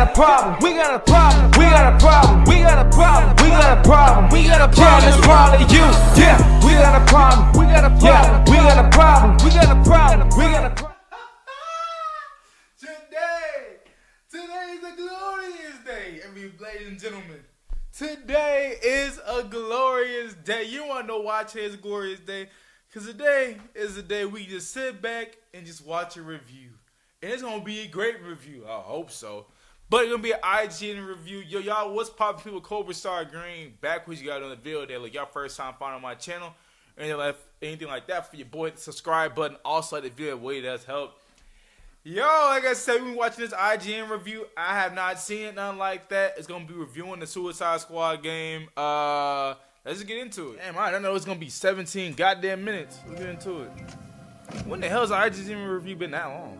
got a problem. We got a problem. We got a problem. We got a problem. We got a problem. We got a problem. Yeah, it's probably you. Yeah, we got a problem. We got a problem. Yeah, we got a problem. We got a problem. We got a problem. Today is a glorious day, ladies and gentlemen. Today is a glorious day. You want to know why today is a glorious day? Because today is the day we just sit back and just watch a review. And it's going to be a great review. I hope so. But it's going to be an IGN review. Yo, y'all, what's poppin' people? Cobra Star Green. Back with you guys on the video there. Like, y'all first time finding my channel. Anything like that for your boy. The subscribe button. Also, like the video. Way does help. Yo, like I said, we been watching this IGN review. I have not seen it, nothing like that. It's going to be reviewing the Suicide Squad game. Let's just get into it. Damn, I don't know it's going to be 17 goddamn minutes. Let's get into it. When the hell has IGN review been that long?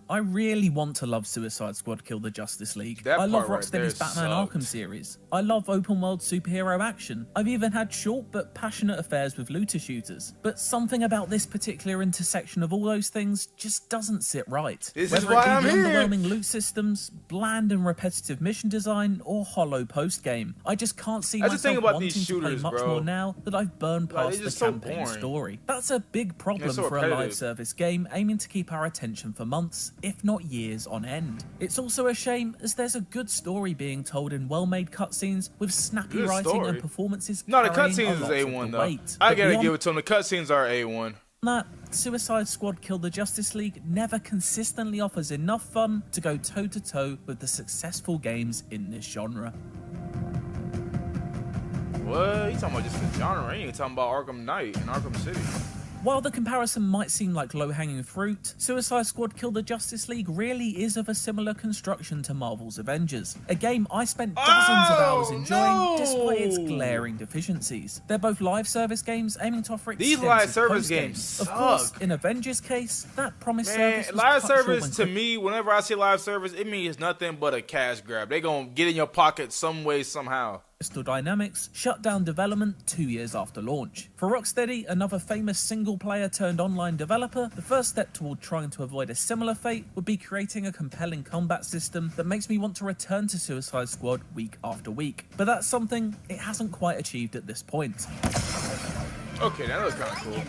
I really want to love Suicide Squad Kill the Justice League. That I love part right Rocksteady's there Batman sucked. Arkham series. I love open world superhero action. I've even had short but passionate affairs with looter shooters. But something about this particular intersection of all those things just doesn't sit right. This is Whether why it I'm be here. underwhelming loot systems, bland and repetitive mission design, or hollow post game, I just can't see That's the myself thing about wanting these to play shooters, much bro. more now that I've burned Like, past it's the just so campaign boring. story. That's a big problem so for a live repetitive. service game aiming to keep our attention for months, if not years on end. It's also a shame as there's a good story being told in well-made cutscenes with snappy Good writing story. and performances. No, the carrying cutscenes a is lot of A1 the though. weight. I But gotta beyond give it to them. The cutscenes are A1. that, Suicide Squad Kill the Justice League never consistently offers enough fun to go toe-to-toe with the successful games in this genre. What? You talking about just the genre? You ain't talking about Arkham Knight and Arkham City. While the comparison might seem like low-hanging fruit, Suicide Squad Kill the Justice League really is of a similar construction to Marvel's Avengers, a game I spent dozens of hours enjoying despite its glaring deficiencies. They're both live service games aiming to offer These extensive live service post-games. games Of course, suck. in Avengers' case, that promised Man, service was live cut short service when to me, whenever I see live service, it means nothing but a cash grab. They gonna get in your pocket some way, somehow. Crystal Dynamics shut down development 2 years after launch. For Rocksteady, another famous single-player turned online developer, the first step toward trying to avoid a similar fate would be creating a compelling combat system that makes me want to return to Suicide Squad week after week. But that's something it hasn't quite achieved at this point. Okay, that looks kind of cool.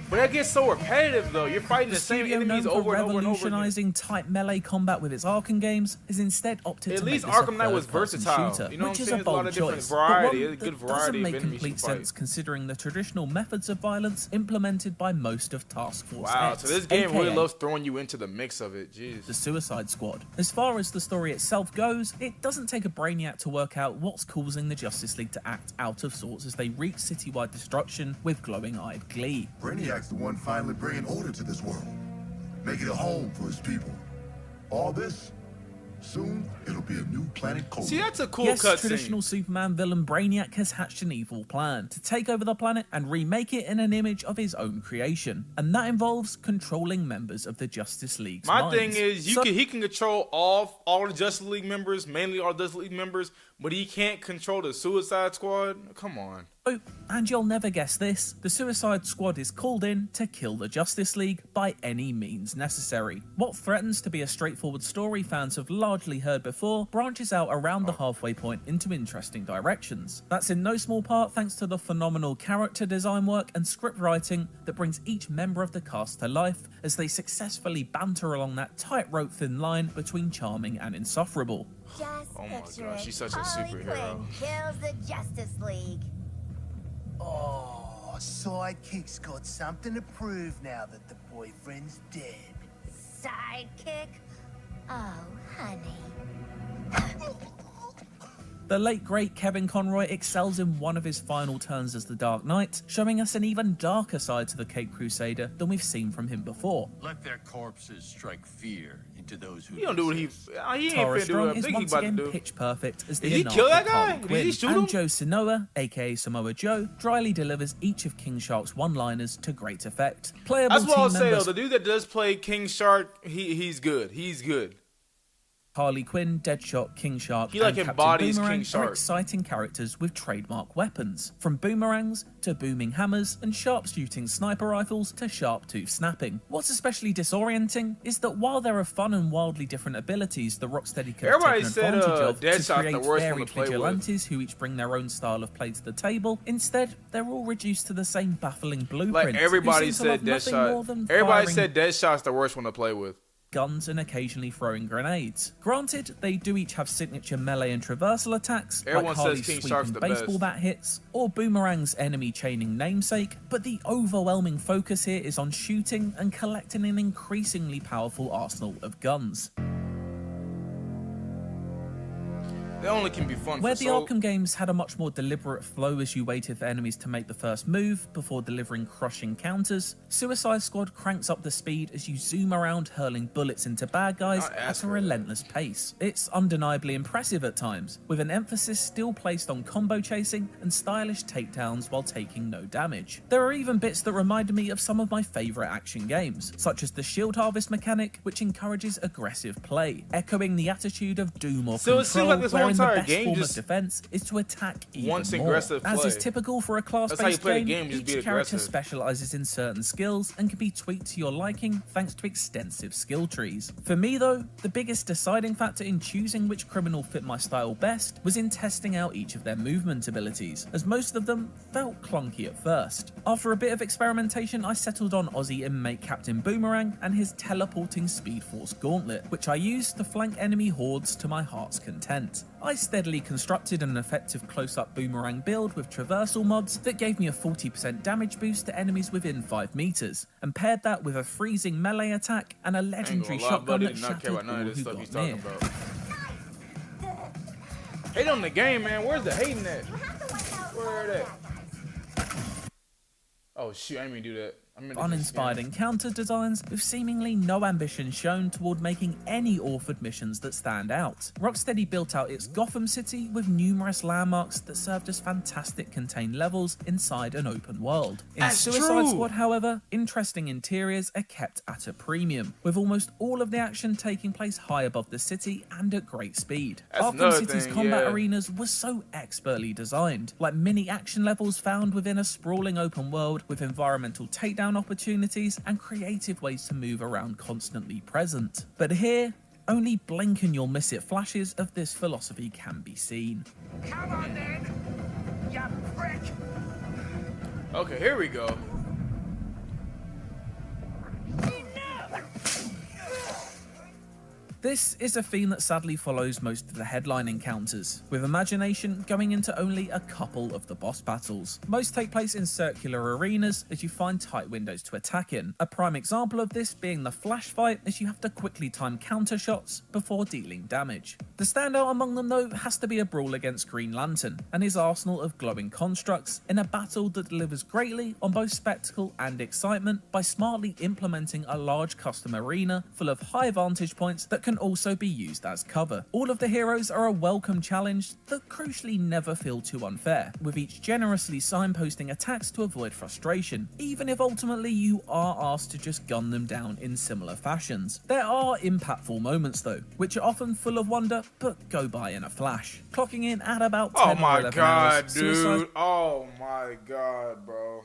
But that gets so repetitive, though. You're fighting the same studio enemies known for over and over and over again. revolutionizing tight melee combat with its Arkham games has instead opted At to least make this Arkham a Knight was third-person versatile. shooter, You know what which I'm is saying? a There's a lot bold of different choice, variety. but one There's a good that variety doesn't of make enemies you complete can fight. sense considering the traditional methods of violence implemented by most of Task Force Wow, X, so this game really aka loves throwing you into the mix of it. Jeez. the Suicide Squad. As far as the story itself goes, it doesn't take a brainiac to work out what's causing the Justice League to act out of sorts as they wreak citywide destruction with glowing-eyed glee. Brainiac's the one finally bringing order to this world, making a home for his people. All this, soon it'll be a new planet Cobra. See, that's a cool Yes, cutscene. traditional Superman villain Brainiac has hatched an evil plan to take over the planet and remake it in an image of his own creation, and that involves controlling members of the Justice League's My minds. thing is, he can control all the Justice League members, mainly all Justice League members, but he can't control the Suicide Squad. Come on. Oh, and you'll never guess this, the Suicide Squad is called in to kill the Justice League by any means necessary. What threatens to be a straightforward story fans have largely heard before branches out around the halfway point into interesting directions. That's in no small part thanks to the phenomenal character design work and script writing that brings each member of the cast to life as they successfully banter along that tightrope thin line between charming and insufferable. Just Oh my picture gosh, it. she's such a Harley superhero. Quinn kills the Justice League. Oh, Sidekick's got something to prove now that the boyfriend's dead. Sidekick? Oh, honey. The late great Kevin Conroy excels in one of his final turns as the Dark Knight, showing us an even darker side to the Caped Crusader than we've seen from him before. Let their corpses strike fear into those who He don't do what he resist. ain't Tara finna do what Strong I is think he once about to again do. pitch perfect as the Did he kill that anarchic guy? Harley Did he Quinn, shoot and him? Joe Sanoa, aka Samoa Joe, dryly delivers each of King Shark's one-liners to great effect. Playable That's what team I'll say though. members The dude that does play King Shark, he's good. He's good. Harley Quinn, Deadshot, King Shark, He, like, and embodies Captain Boomerang King Shark. are exciting characters with trademark weapons, from boomerangs to booming hammers and sharp-shooting sniper rifles to sharp-tooth snapping. What's especially disorienting is that while there are fun and wildly different abilities the Rocksteady could have Everybody taken said, advantage of to Deadshot's the create worst one to varied play with. vigilantes who each bring their own style of play to the table, instead they're all reduced to the same baffling blueprint. Like, everybody who seem to said love nothing more than Deadshot. Everybody firing said Deadshot's the worst one to play with. guns and occasionally throwing grenades. Granted, they do each have signature melee and traversal attacks, Everyone like says Harley's King sweeping Shark's the baseball best. bat hits, or Boomerang's enemy chaining namesake, but the overwhelming focus here is on shooting and collecting an increasingly powerful arsenal of guns. They only can be fun Where for the so... Arkham games had a much more deliberate flow as you waited for enemies to make the first move before delivering crushing counters, Suicide Squad cranks up the speed as you zoom around hurling bullets into bad guys at a relentless pace. It's undeniably impressive at times, with an emphasis still placed on combo chasing and stylish takedowns while taking no damage. There are even bits that reminded me of some of my favourite action games, such as the shield harvest mechanic, which encourages aggressive play, echoing the attitude of Doom or So it seems Control, like this whole wherein the entire best game form of just defense is to attack even wants more. aggressive As is play. typical for a That's how you class-based play the game, game, just be each character aggressive. specializes in certain skills and can be tweaked to your liking thanks to extensive skill trees. For me though, the biggest deciding factor in choosing which criminal fit my style best was in testing out each of their movement abilities, as most of them felt clunky at first. After a bit of experimentation, I settled on Aussie inmate Captain Boomerang and his teleporting Speed Force Gauntlet, which I used to flank enemy hordes to my heart's content. I steadily constructed an effective close-up boomerang build with traversal mods that gave me a 40% damage boost to enemies within 5 meters, and paired that with a freezing melee attack and a legendary shotgun that shattered all who got near. Hate on the game, man. Where's the hating at? Where it at? Oh shoot, I didn't mean to do that. Uninspired encounter designs with seemingly no ambition shown toward making any Orford missions that stand out. Rocksteady built out its Gotham City with numerous landmarks that served as fantastic contained levels inside an open world. In That's Suicide true. Squad, however, interesting interiors are kept at a premium, with almost all of the action taking place high above the city and at great speed. That's Arkham another City's thing, combat yeah. arenas were so expertly designed, like mini action levels found within a sprawling open world with environmental takedown opportunities and creative ways to move around constantly present. But here, only blink and you'll miss it flashes of this philosophy can be seen. Come on then, you prick! Okay, here we go. This is a theme that sadly follows most of the headline encounters, with imagination going into only a couple of the boss battles. Most take place in circular arenas as you find tight windows to attack in. A prime example of this being the flash fight, as you have to quickly time counter shots before dealing damage. The standout among them though has to be a brawl against Green Lantern and his arsenal of glowing constructs in a battle that delivers greatly on both spectacle and excitement by smartly implementing a large custom arena full of high vantage points that can also be used as cover. All of the heroes are a welcome challenge that crucially never feel too unfair, with each generously signposting attacks to avoid frustration, even if ultimately you are asked to just gun them down in similar fashions. There are impactful moments though, which are often full of wonder but go by in a flash. Clocking in at about 10 Oh or my 11 god, hours, Suicide dude. Oh my god, bro.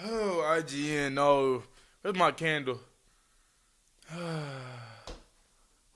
Oh, IGN, no. Where's my candle?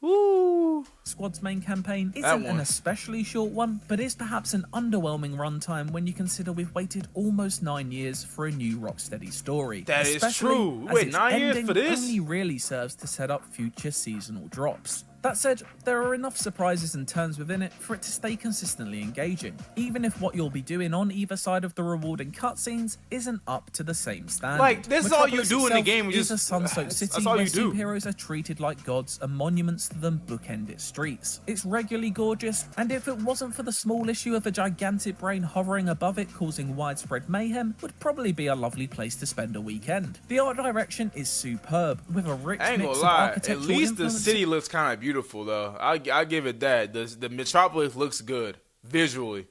Woo. Squad's main campaign That isn't one. an especially short one, but is perhaps an underwhelming runtime when you consider we've waited almost 9 years for a new Rocksteady story. That is Especially true. as Wait, its 9 years ending for this? only really serves to set up future seasonal drops. That said, there are enough surprises and turns within it for it to stay consistently engaging, even if what you'll be doing on either side of the rewarding cutscenes isn't up to the same standard. Like, this is all you Metropolis do in the itself game, is just- a sun-soaked that's city all where you do. superheroes are treated like gods and monuments to them bookend its streets. It's regularly gorgeous, and if it wasn't for the small issue of a gigantic brain hovering above it causing widespread mayhem, would probably be a lovely place to spend a weekend. The art direction is superb, with a rich I ain't mix gonna of lie. At architectural least the influences. city looks kind of beautiful, though. I give it that. The Metropolis looks good visually.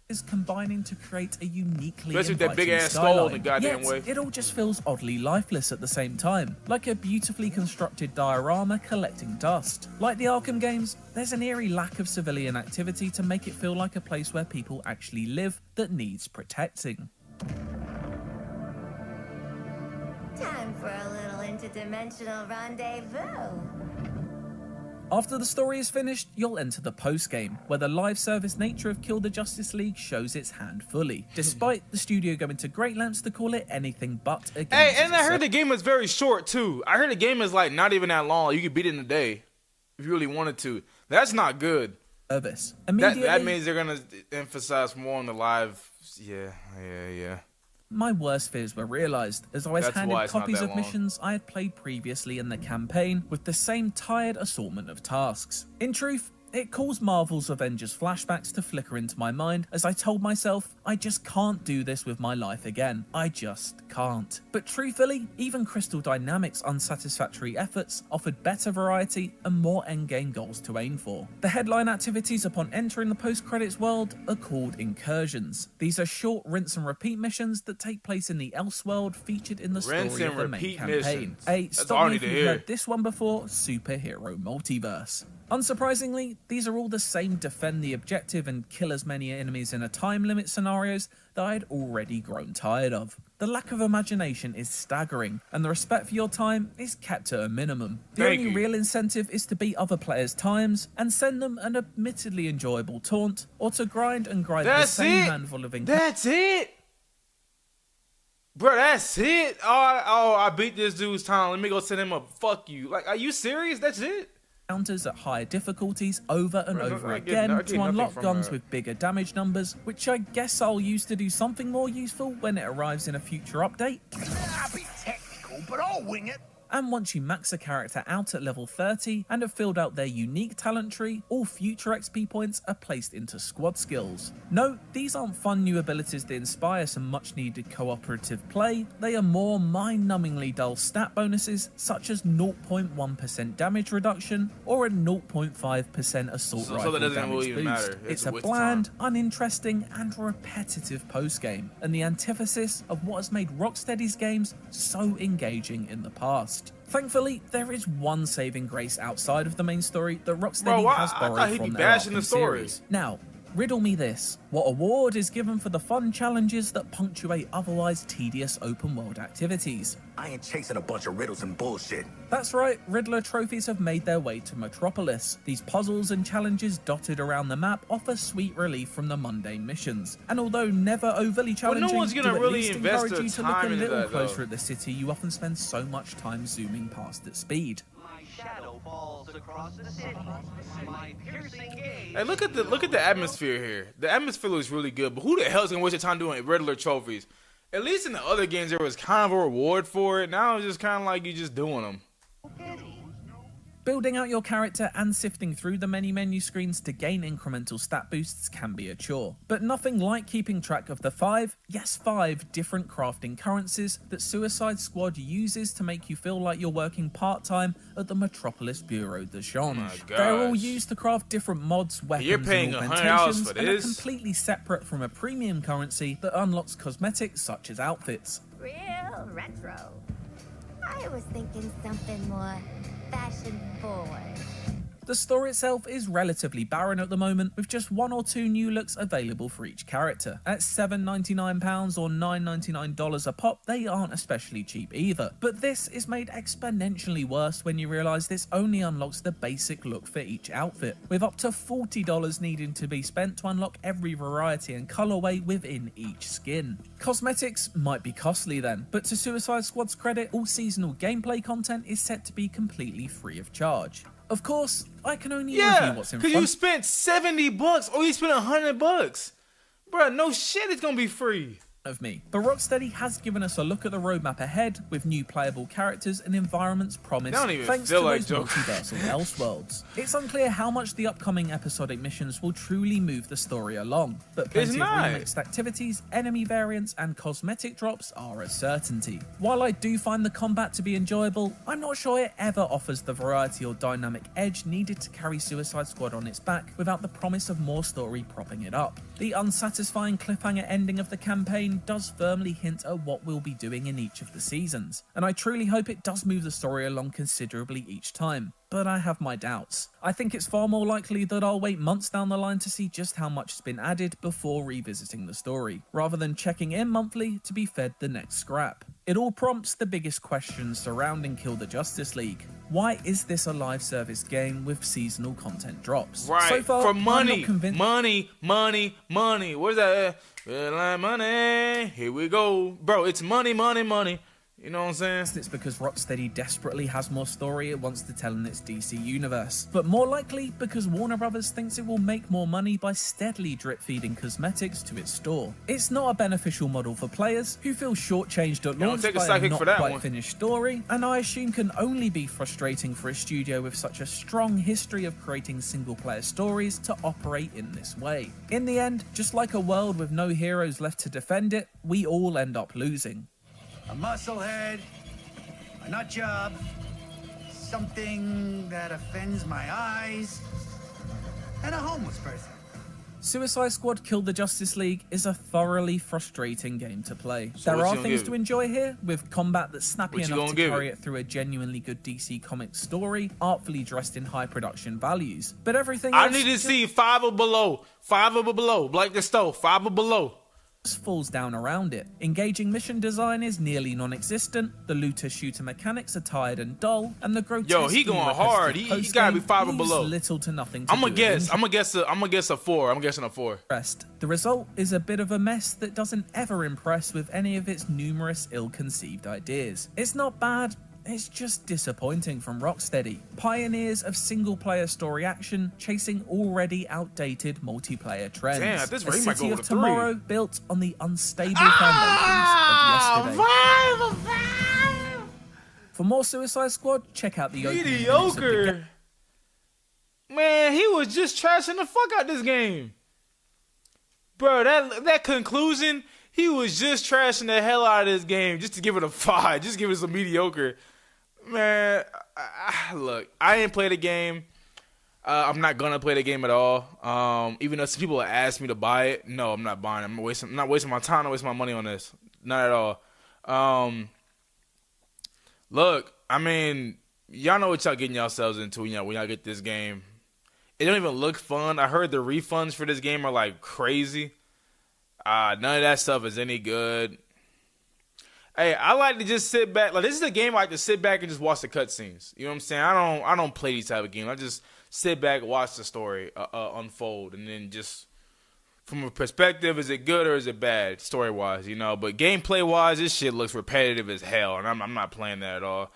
is combining to create a uniquely Especially with that big inviting ass skull in the skyline. goddamn Yet, way. it all just feels oddly lifeless at the same time, like a beautifully constructed diorama collecting dust. Like the Arkham games, there's an eerie lack of civilian activity to make it feel like a place where people actually live that needs protecting. Time for a little interdimensional rendezvous. After the story is finished, you'll enter the post-game, where the live service nature of Kill the Justice League shows its hand fully, despite the studio going to great lengths to call it anything but a game. Hey, and I heard the game is very short too. I heard the game is like not even that long. You could beat it in a day if you really wanted to. That's not good. Service. That means they're gonna emphasize more on the live. Yeah. My worst fears were realised as I was That's why handed it's not copies that of long. missions I had played previously in the campaign with the same tired assortment of tasks. In truth, it caused Marvel's Avengers flashbacks to flicker into my mind as I told myself I just can't do this with my life again. I just can't. But truthfully, even Crystal Dynamics' unsatisfactory efforts offered better variety and more endgame goals to aim for. The headline activities upon entering the post-credits world are called incursions. These are short rinse and repeat missions that take place in the Elseworld featured in the Rinse story and of the main repeat campaign. missions. A That's stop all I me need if to you've hear. heard this one before, superhero multiverse. Unsurprisingly, these are all the same defend the objective and kill as many enemies in a time limit scenarios that I had already grown tired of. The lack of imagination is staggering, and the respect for your time is kept at a minimum. The Thank only you. real incentive is to beat other players' times and send them an admittedly enjoyable taunt, or to grind and grind the That's same it. handful of That's it. Bro, that's it. I beat this dude's time. Let me go send him a fuck you. Like, are you serious? That's it? encounters at higher difficulties over and Bro, over I get again nothing to unlock from guns that. with bigger damage numbers, which I guess I'll use to do something more useful when it arrives in a future update. A bit technical, but I'll wing it. And once you max a character out at level 30 and have filled out their unique talent tree, all future XP points are placed into squad skills. No, these aren't fun new abilities that inspire some much needed cooperative play, they are more mind-numbingly dull stat bonuses such as 0.1% damage reduction or a 0.5% assault So rifle that doesn't damage really boost. matter. It's a a waste of bland, time. uninteresting and repetitive post-game, and the antithesis of what has made Rocksteady's games so engaging in the past. Thankfully, there is one saving grace outside of the main story that Rocksteady Bro, has I thought borrowed he'd from be their bashing Arkham the story. series. Now, riddle me this. What award is given for the fun challenges that punctuate otherwise tedious open-world activities? I ain't chasing a bunch of riddles and bullshit. That's right, Riddler trophies have made their way to Metropolis. These puzzles and challenges dotted around the map offer sweet relief from the mundane missions. And although never overly challenging, one's gonna do at really least invest encourage their you to look a time into little that, closer though. at the city you often spend so much time zooming past at speed. My shadow falls across the city. My piercing gaze. Hey, look at the atmosphere here. The atmosphere looks really good, but who the hell is gonna waste your time doing Riddler trophies? At least in the other games there was kind of a reward for it. Now it's just kind of like you just doing them. Building out your character and sifting through the many menu screens to gain incremental stat boosts can be a chore, but nothing like keeping track of the five different crafting currencies that Suicide Squad uses to make you feel like you're working part-time at the Metropolis Bureau de Change. my They're all gosh. used to craft different mods, weapons, You're paying and $100 for augmentations, and are this? completely separate from a premium currency that unlocks cosmetics such as outfits. Real retro. I was thinking something more fashion forward. The store itself is relatively barren at the moment, with just one or two new looks available for each character. At £7.99 or $9.99 a pop, they aren't especially cheap either. But this is made exponentially worse when you realise this only unlocks the basic look for each outfit, with up to $40 needing to be spent to unlock every variety and colourway within each skin. Cosmetics might be costly then, but to Suicide Squad's credit, all seasonal gameplay content is set to be completely free of charge. Of course, I can only Yeah, review what's in because front. you spent $70 or you spent $100. Bro, no shit, it's gonna be free. of me. But Rocksteady has given us a look at the roadmap ahead with new playable characters and environments promised They don't even thanks feel to like those Joker. multiversal Elseworlds. It's unclear how much the upcoming episodic missions will truly move the story along, but plenty of not. remixed activities, enemy variants and cosmetic drops are a certainty. While I do find the combat to be enjoyable, I'm not sure it ever offers the variety or dynamic edge needed to carry Suicide Squad on its back without the promise of more story propping it up. The unsatisfying cliffhanger ending of the campaign does firmly hint at what we'll be doing in each of the seasons, and I truly hope it does move the story along considerably each time. But I have my doubts. I think it's far more likely that I'll wait months down the line to see just how much has been added before revisiting the story, rather than checking in monthly to be fed the next scrap. It all prompts the biggest questions surrounding Kill the Justice League. Why is this a live service game with seasonal content drops? Right, So far, for I'm money, not convinced. money. Where's that? Feel like money. Here we go. Bro, it's money. You know what I'm saying? It's because Rocksteady desperately has more story it wants to tell in its DC universe, but more likely because Warner Brothers thinks it will make more money by steadily drip-feeding cosmetics to its store. It's not a beneficial model for players who feel shortchanged at launch take a by a psychic not for that quite one. finished story, and I assume can only be frustrating for a studio with such a strong history of creating single-player stories to operate in this way. In the end, just like a world with no heroes left to defend it, we all end up losing. A musclehead, a nut job, something that offends my eyes, and a homeless person. Suicide Squad Kill the Justice League is a thoroughly frustrating game to play. So There what are you gonna things give to it? enjoy here, with combat that's snappy What you enough gonna to give carry it? it through a genuinely good DC Comics story, artfully dressed in high production values. But everything I else need to just see 5 or below. 5 or below. Like the stove. 5 or below. falls down around it. Engaging mission design is nearly non-existent, the looter-shooter mechanics are tired and dull, and the grotesque he going hard. He gotta be 5 or below. little to nothing to I'm do gonna with guess. I'm gonna guess a 4. I'm guessing a 4. interest. The result is a bit of a mess that doesn't ever impress with any of its numerous ill-conceived ideas. It's not bad, it's just disappointing from Rocksteady, pioneers of single-player story action chasing already outdated multiplayer trends. Damn, at this rate, a he might city go of with a 3. tomorrow built on the unstable foundations of yesterday. For more Suicide Squad, check out the opening minutes of the game. Mediocre. Man, he was just trashing the fuck out this game. Bro, that conclusion, he was just trashing the hell out of this game just to give it a 5. Just give it some mediocre. Man, look, I didn't play the game. I'm not gonna play the game at all. Even though some people have asked me to buy it, no, I'm not buying it. I'm not wasting my time. I'm wasting my money on this. Not at all. Look, I mean, y'all know what y'all getting yourselves into when y'all get this game. It don't even look fun. I heard the refunds for this game are like crazy. None of that stuff is any good. Hey, I like to just sit back. Like, this is a game I like to sit back and just watch the cutscenes. You know what I'm saying? I don't play these type of games. I just sit back, watch the story unfold, and then just from a perspective, is it good or is it bad story wise? You know, but gameplay wise, this shit looks repetitive as hell, and I'm not playing that at all.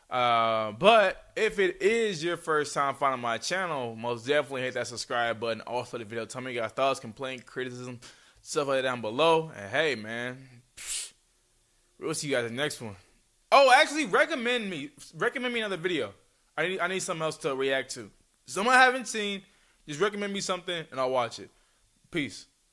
But if it is your first time finding my channel, most definitely hit that subscribe button. Also, the video, tell me your thoughts, complaints, criticism, stuff like that down below. And hey, man, we'll see you guys in the next one. Oh, actually, recommend me another video. I need something else to react to. Something I haven't seen. Just recommend me something, and I'll watch it. Peace.